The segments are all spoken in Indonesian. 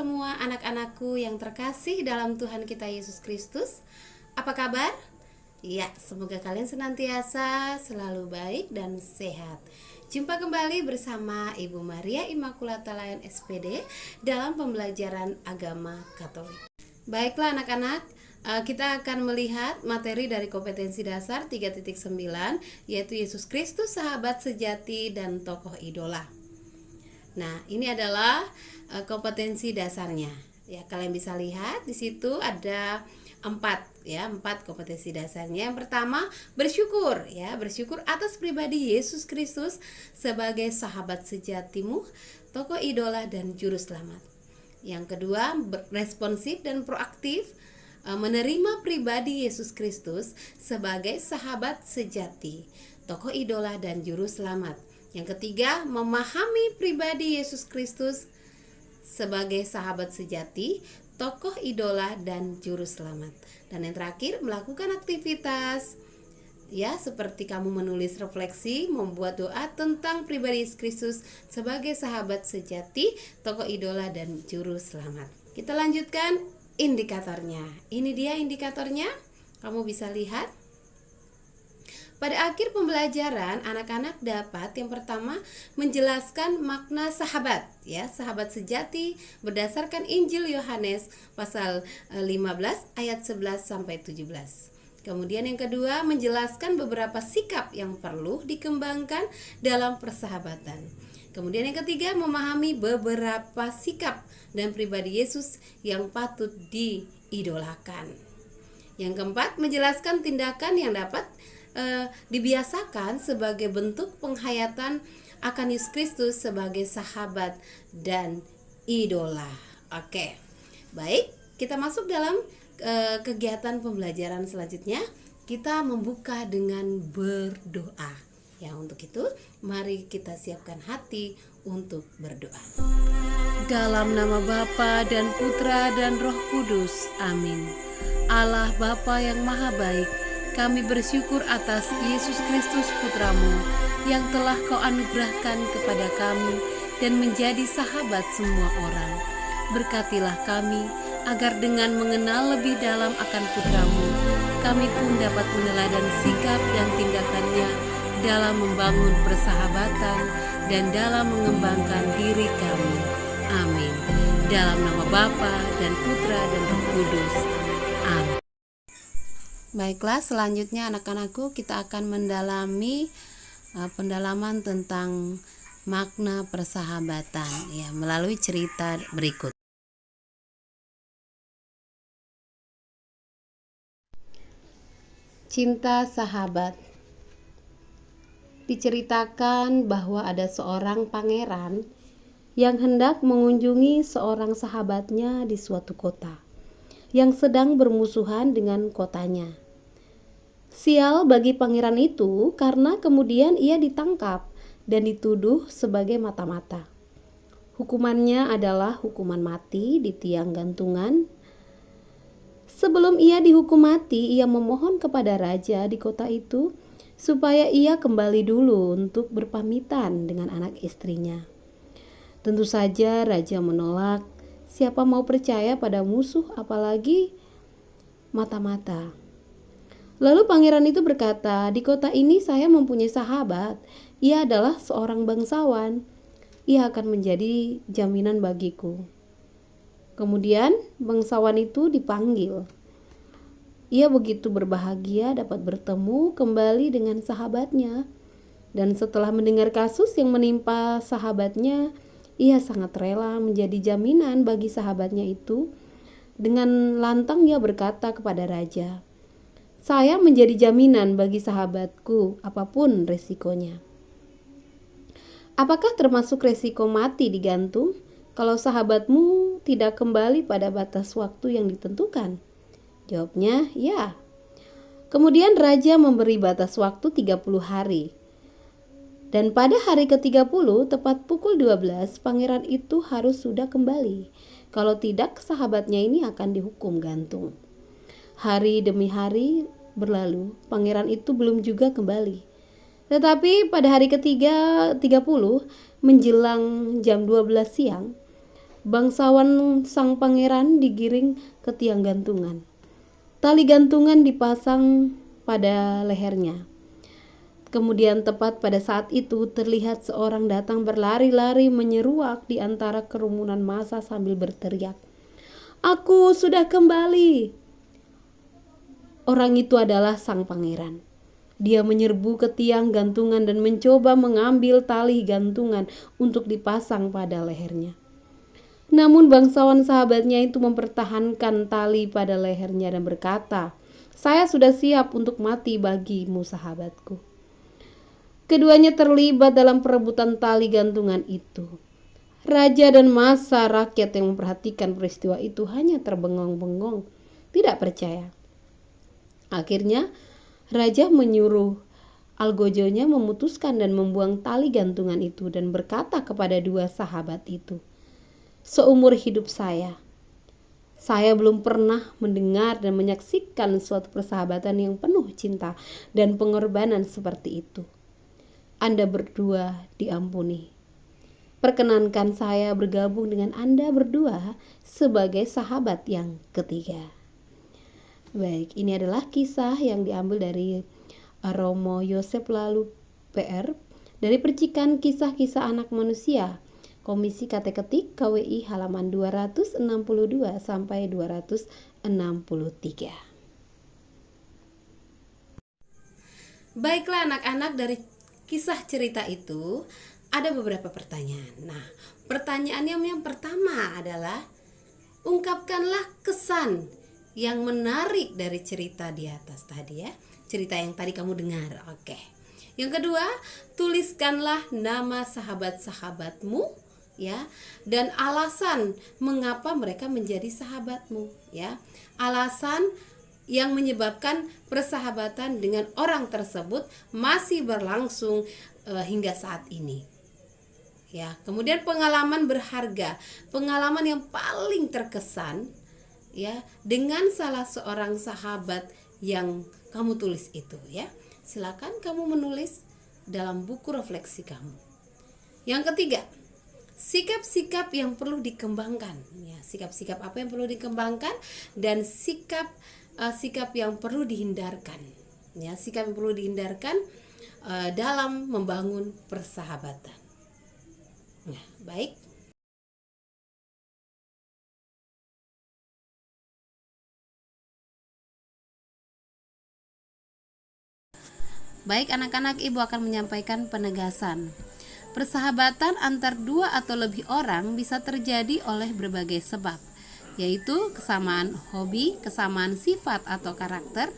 semua anak-anakku yang terkasih dalam Tuhan kita Yesus Kristus. Apa kabar? Ya, semoga kalian senantiasa selalu baik dan sehat. Jumpa kembali bersama Ibu Maria Immaculata Layan SPD dalam pembelajaran agama Katolik. Baiklah anak-anak, kita akan melihat materi dari kompetensi dasar 3.9, yaitu Yesus Kristus, sahabat sejati dan tokoh idola. Nah, ini adalah kompetensi dasarnya. Ya, kalian bisa lihat di situ ada 4 kompetensi dasarnya. Yang pertama, bersyukur bersyukur atas pribadi Yesus Kristus sebagai sahabat sejatimu, tokoh idola dan juru selamat. Yang kedua, responsif dan proaktif, menerima pribadi Yesus Kristus sebagai sahabat sejati, tokoh idola dan juru selamat. Yang ketiga, memahami pribadi Yesus Kristus sebagai sahabat sejati, tokoh idola dan juru selamat. Dan yang terakhir, melakukan aktivitas seperti kamu menulis refleksi, membuat doa tentang pribadi Yesus Kristus sebagai sahabat sejati, tokoh idola dan juru selamat. Kita lanjutkan indikatornya. Ini dia indikatornya. Kamu bisa lihat. Pada akhir pembelajaran, anak-anak dapat yang pertama menjelaskan makna sahabat, sahabat sejati berdasarkan Injil Yohanes pasal 15 ayat 11 sampai 17. Kemudian yang kedua, menjelaskan beberapa sikap yang perlu dikembangkan dalam persahabatan. Kemudian yang ketiga, memahami beberapa sikap dan pribadi Yesus yang patut diidolakan. Yang keempat, menjelaskan tindakan yang dapat dibiasakan sebagai bentuk penghayatan akan Yesus Kristus sebagai sahabat dan idola. Oke, baik, kita masuk dalam kegiatan pembelajaran selanjutnya. Kita membuka dengan berdoa. Untuk itu, mari kita siapkan hati untuk berdoa. Dalam nama Bapa dan Putra dan Roh Kudus, amin. Allah Bapa yang Maha Baik, kami bersyukur atas Yesus Kristus Putramu yang telah Kau anugerahkan kepada kami dan menjadi sahabat semua orang. Berkatilah kami agar dengan mengenal lebih dalam akan Putramu, kami pun dapat meneladan sikap dan tindakannya dalam membangun persahabatan dan dalam mengembangkan diri kami. Amin. Dalam nama Bapa dan Putra dan Roh Kudus. Amin. Baiklah, selanjutnya anak-anakku, kita akan mendalami pendalaman tentang makna persahabatan melalui cerita berikut. Cinta sahabat. Diceritakan bahwa ada seorang pangeran yang hendak mengunjungi seorang sahabatnya di suatu kota yang sedang bermusuhan dengan kotanya. Sial bagi pangeran itu karena kemudian ia ditangkap dan dituduh sebagai mata-mata. Hukumannya adalah hukuman mati di tiang gantungan. Sebelum ia dihukum mati, ia memohon kepada raja di kota itu supaya ia kembali dulu untuk berpamitan dengan anak istrinya. Tentu saja raja menolak. Siapa mau percaya pada musuh, apalagi mata-mata? Lalu pangeran itu berkata, di kota ini saya mempunyai sahabat. Ia adalah seorang bangsawan. Ia akan menjadi jaminan bagiku. Kemudian bangsawan itu dipanggil. Ia begitu berbahagia dapat bertemu kembali dengan sahabatnya. Dan setelah mendengar kasus yang menimpa sahabatnya, ia sangat rela menjadi jaminan bagi sahabatnya itu. Dengan lantang ia berkata kepada raja, "Saya menjadi jaminan bagi sahabatku, apapun resikonya." Apakah termasuk resiko mati digantung kalau sahabatmu tidak kembali pada batas waktu yang ditentukan? Jawabnya, ya. Kemudian raja memberi batas waktu 30 hari. Dan pada hari ke-30, tepat pukul 12, pangeran itu harus sudah kembali. Kalau tidak, sahabatnya ini akan dihukum gantung. Hari demi hari berlalu, pangeran itu belum juga kembali. Tetapi pada hari ketiga 30, menjelang jam 12 siang, Bangsawan sang pangeran digiring ke tiang gantungan. Tali gantungan dipasang pada lehernya. Kemudian tepat pada saat itu terlihat seorang datang berlari-lari menyeruak di antara kerumunan massa sambil berteriak, "Aku sudah kembali!" Orang itu adalah sang pangeran. Dia menyerbu ke tiang gantungan dan mencoba mengambil tali gantungan untuk dipasang pada lehernya. Namun bangsawan sahabatnya itu mempertahankan tali pada lehernya dan berkata, "Saya sudah siap untuk mati bagimu, sahabatku." Keduanya terlibat dalam perebutan tali gantungan itu. Raja dan massa rakyat yang memperhatikan peristiwa itu hanya terbengong-bengong, tidak percaya. Akhirnya, raja menyuruh algojonya memutuskan dan membuang tali gantungan itu dan berkata kepada dua sahabat itu, "Seumur hidup saya belum pernah mendengar dan menyaksikan suatu persahabatan yang penuh cinta dan pengorbanan seperti itu. Anda berdua diampuni. Perkenankan saya bergabung dengan Anda berdua sebagai sahabat yang ketiga." Baik, ini adalah kisah yang diambil dari Romo Yosef Lalu PR dari percikan Kisah-Kisah Anak Manusia, Komisi Kateketik KWI halaman 262 sampai 263. Baiklah anak-anak, dari kisah cerita itu ada beberapa pertanyaan. Nah, pertanyaannya yang pertama adalah ungkapkanlah kesan yang menarik dari cerita di atas tadi ya. Cerita yang tadi kamu dengar. Oke. Yang kedua, tuliskanlah nama sahabat-sahabatmu ya dan alasan mengapa mereka menjadi sahabatmu ya. Alasan yang menyebabkan persahabatan dengan orang tersebut masih berlangsung hingga saat ini. Ya, kemudian pengalaman berharga, pengalaman yang paling terkesan ya dengan salah seorang sahabat yang kamu tulis itu ya. Silakan kamu menulis dalam buku refleksi kamu. Yang ketiga, sikap-sikap yang perlu dikembangkan ya, sikap-sikap apa yang perlu dikembangkan dan sikap yang perlu dihindarkan ya, sikap yang perlu dihindarkan dalam membangun persahabatan. Nah, baik. Baik anak-anak, Ibu akan menyampaikan penegasan. Persahabatan antar dua atau lebih orang bisa terjadi oleh berbagai sebab, yaitu kesamaan hobi, kesamaan sifat atau karakter,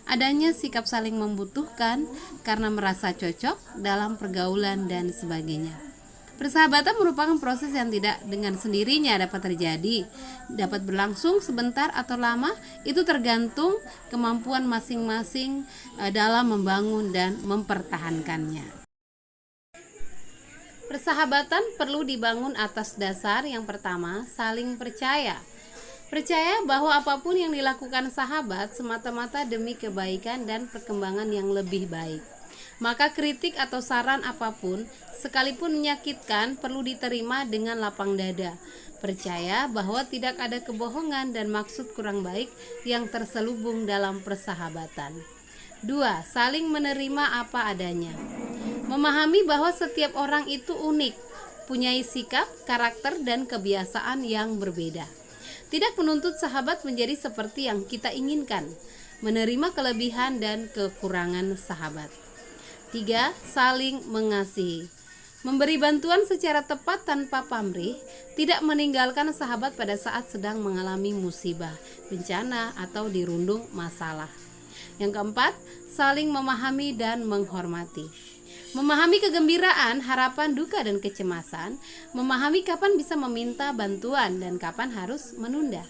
adanya sikap saling membutuhkan karena merasa cocok dalam pergaulan dan sebagainya. Persahabatan merupakan proses yang tidak dengan sendirinya dapat terjadi, dapat berlangsung sebentar atau lama, itu tergantung kemampuan masing-masing dalam membangun dan mempertahankannya. Persahabatan perlu dibangun atas dasar yang pertama, saling percaya. Percaya bahwa apapun yang dilakukan sahabat semata-mata demi kebaikan dan perkembangan yang lebih baik. Maka kritik atau saran apapun, sekalipun menyakitkan, perlu diterima dengan lapang dada. Percaya bahwa tidak ada kebohongan dan maksud kurang baik yang terselubung dalam persahabatan. 2. Saling menerima apa adanya. Memahami bahwa setiap orang itu unik, punya sikap, karakter, dan kebiasaan yang berbeda. Tidak menuntut sahabat menjadi seperti yang kita inginkan. Menerima kelebihan dan kekurangan sahabat. 3. Saling mengasihi. Memberi bantuan secara tepat tanpa pamrih, tidak meninggalkan sahabat pada saat sedang mengalami musibah, bencana, atau dirundung masalah. Yang keempat, saling memahami dan menghormati. Memahami kegembiraan, harapan, duka, dan kecemasan. Memahami kapan bisa meminta bantuan dan kapan harus menunda.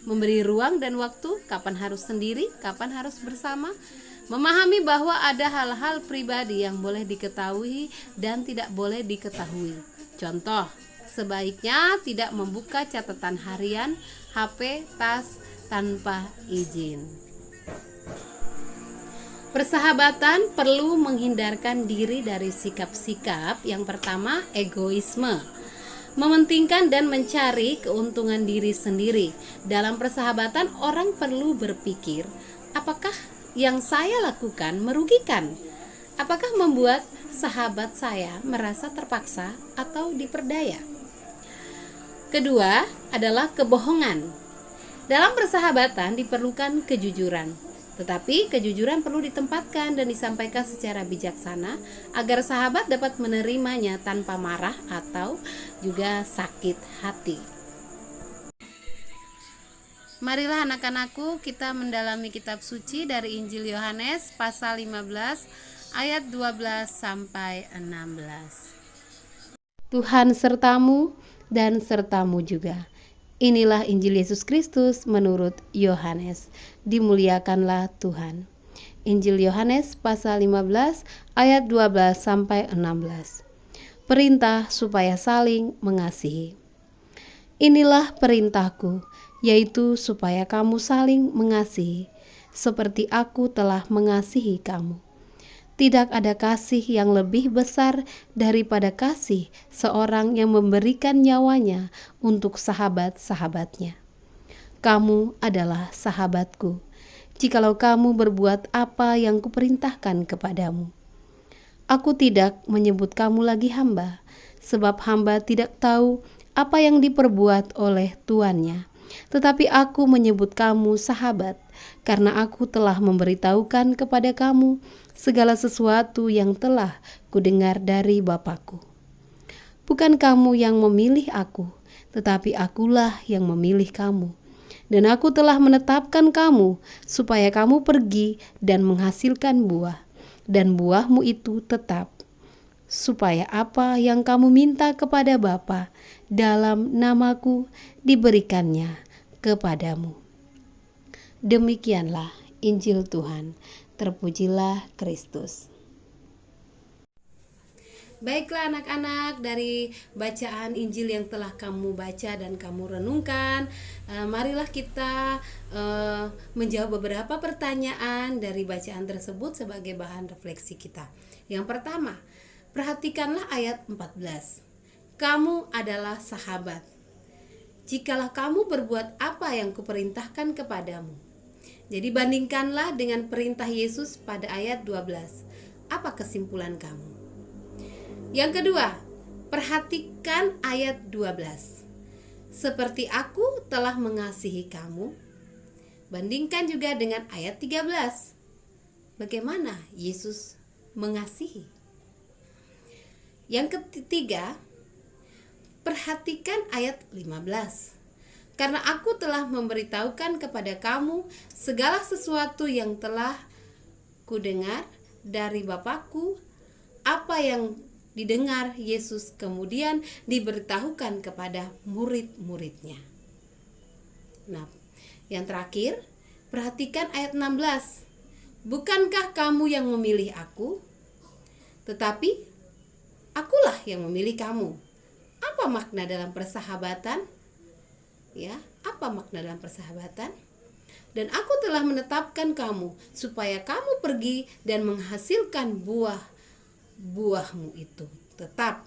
Memberi ruang dan waktu, kapan harus sendiri, kapan harus bersama. Memahami bahwa ada hal-hal pribadi yang boleh diketahui dan tidak boleh diketahui. Contoh, sebaiknya tidak membuka catatan harian, HP, tas tanpa izin. Persahabatan perlu menghindarkan diri dari sikap-sikap yang pertama, egoisme. mementingkan dan mencari keuntungan diri sendiri. Dalam persahabatan, orang perlu berpikir, apakah yang saya lakukan merugikan? Apakah membuat sahabat saya merasa terpaksa atau diperdaya? Kedua adalah kebohongan. Dalam persahabatan diperlukan kejujuran, tetapi kejujuran perlu ditempatkan dan disampaikan secara bijaksana agar sahabat dapat menerimanya tanpa marah atau juga sakit hati. Marilah anak-anakku, kita mendalami kitab suci dari Injil Yohanes pasal 15 ayat 12 sampai 16. Tuhan sertamu dan sertamu juga. Inilah Injil Yesus Kristus menurut Yohanes. Dimuliakanlah Tuhan. Injil Yohanes pasal 15 ayat 12 sampai 16. Perintah supaya saling mengasihi. Inilah perintahku, yaitu supaya kamu saling mengasihi, seperti aku telah mengasihi kamu. Tidak ada kasih yang lebih besar daripada kasih seorang yang memberikan nyawanya untuk sahabat-sahabatnya. Kamu adalah sahabatku, jikalau kamu berbuat apa yang kuperintahkan kepadamu. Aku tidak menyebut kamu lagi hamba, sebab hamba tidak tahu apa yang diperbuat oleh tuannya. Tetapi aku menyebut kamu sahabat, karena aku telah memberitahukan kepada kamu segala sesuatu yang telah kudengar dari Bapa-Ku. Bukan kamu yang memilih aku, tetapi akulah yang memilih kamu. Dan aku telah menetapkan kamu, supaya kamu pergi dan menghasilkan buah, dan buahmu itu tetap, supaya apa yang kamu minta kepada Bapa dalam namaku diberikannya kepadamu. Demikianlah Injil Tuhan. Terpujilah Kristus. Baiklah anak-anak, dari bacaan Injil yang telah kamu baca dan kamu renungkan, marilah kita menjawab beberapa pertanyaan dari bacaan tersebut sebagai bahan refleksi kita. Yang pertama, perhatikanlah ayat 14. Kamu adalah sahabat, jikalau kamu berbuat apa yang kuperintahkan kepadamu. Jadi bandingkanlah dengan perintah Yesus pada ayat 12. Apa kesimpulan kamu? Yang kedua, perhatikan ayat 12. Seperti aku telah mengasihi kamu. Bandingkan juga dengan ayat 13. Bagaimana Yesus mengasihi? Yang ketiga, perhatikan ayat 15. Karena aku telah memberitahukan kepada kamu segala sesuatu yang telah kudengar dari Bapa-Ku. Apa yang didengar Yesus kemudian diberitahukan kepada murid-muridnya. Nah, yang terakhir, perhatikan ayat 16. Bukankah kamu yang memilih aku? Tetapi akulah yang memilih kamu. Apa makna dalam persahabatan? Ya, apa makna dalam persahabatan? Dan aku telah menetapkan kamu supaya kamu pergi dan menghasilkan buahmu itu tetap,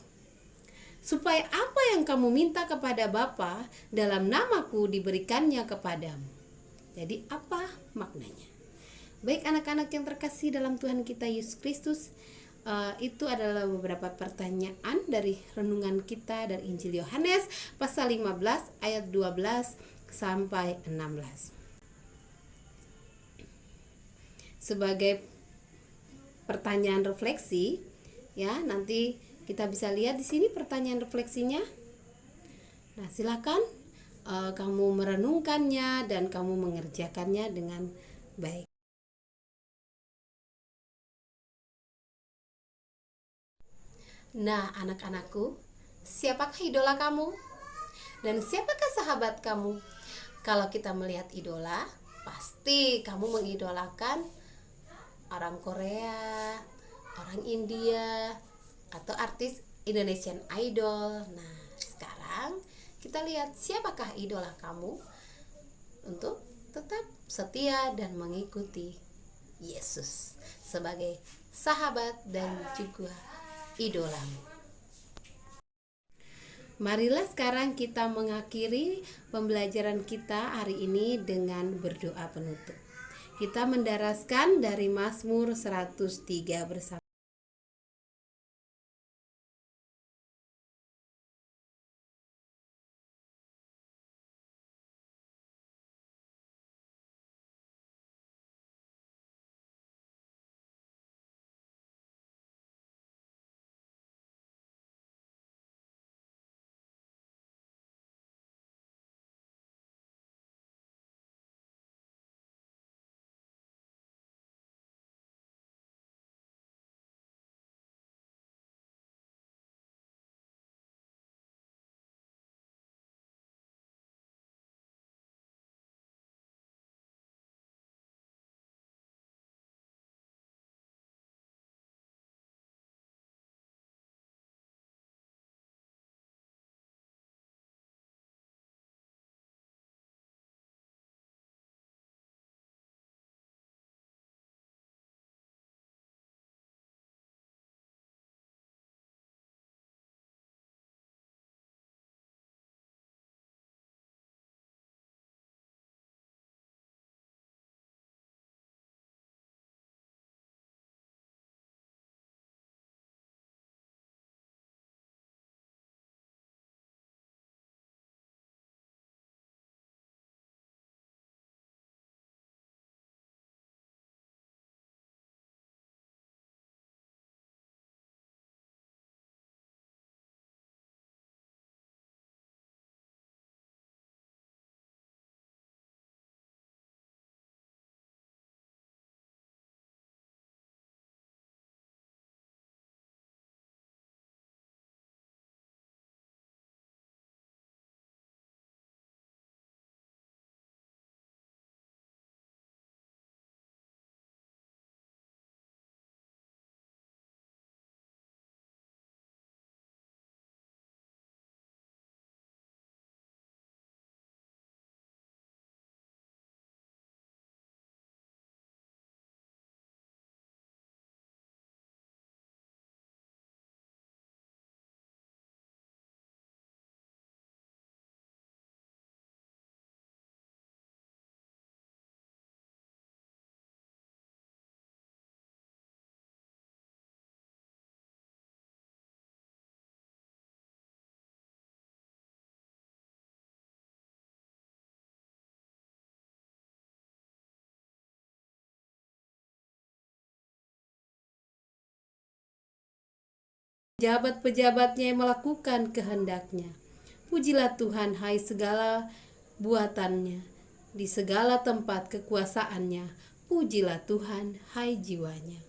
supaya apa yang kamu minta kepada Bapa dalam namaku diberikannya kepadamu. Jadi apa maknanya? Baik anak-anak yang terkasih dalam Tuhan kita Yesus Kristus, itu adalah beberapa pertanyaan dari renungan kita dari Injil Yohanes pasal 15 ayat 12 sampai 16. Sebagai pertanyaan refleksi, ya, nanti kita bisa lihat di sini pertanyaan refleksinya. Nah, silakan kamu merenungkannya dan kamu mengerjakannya dengan baik. Nah, anak-anakku, siapakah idola kamu? Dan siapakah sahabat kamu? Kalau kita melihat idola, pasti kamu mengidolakan orang Korea, orang India, atau artis Indonesian Idol. Nah, sekarang kita lihat siapakah idola kamu untuk tetap setia dan mengikuti Yesus sebagai sahabat dan juga idolamu. Marilah sekarang kita mengakhiri pembelajaran kita hari ini dengan berdoa penutup. Kita mendaraskan dari Mazmur 103 bersama. Pejabat-pejabatnya yang melakukan kehendaknya. Pujilah Tuhan, hai segala buatannya, di segala tempat kekuasaannya. Pujilah Tuhan, hai jiwanya.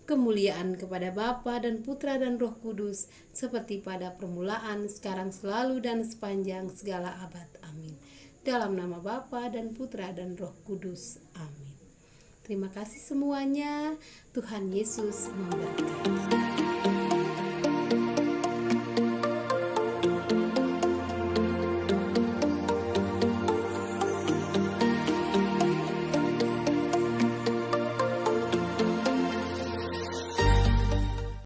Kemuliaan kepada Bapa dan Putra dan Roh Kudus, seperti pada permulaan, sekarang, selalu, dan sepanjang segala abad. Amin. Dalam nama Bapa dan Putra dan Roh Kudus. Amin. Terima kasih semuanya. Tuhan Yesus memberkati.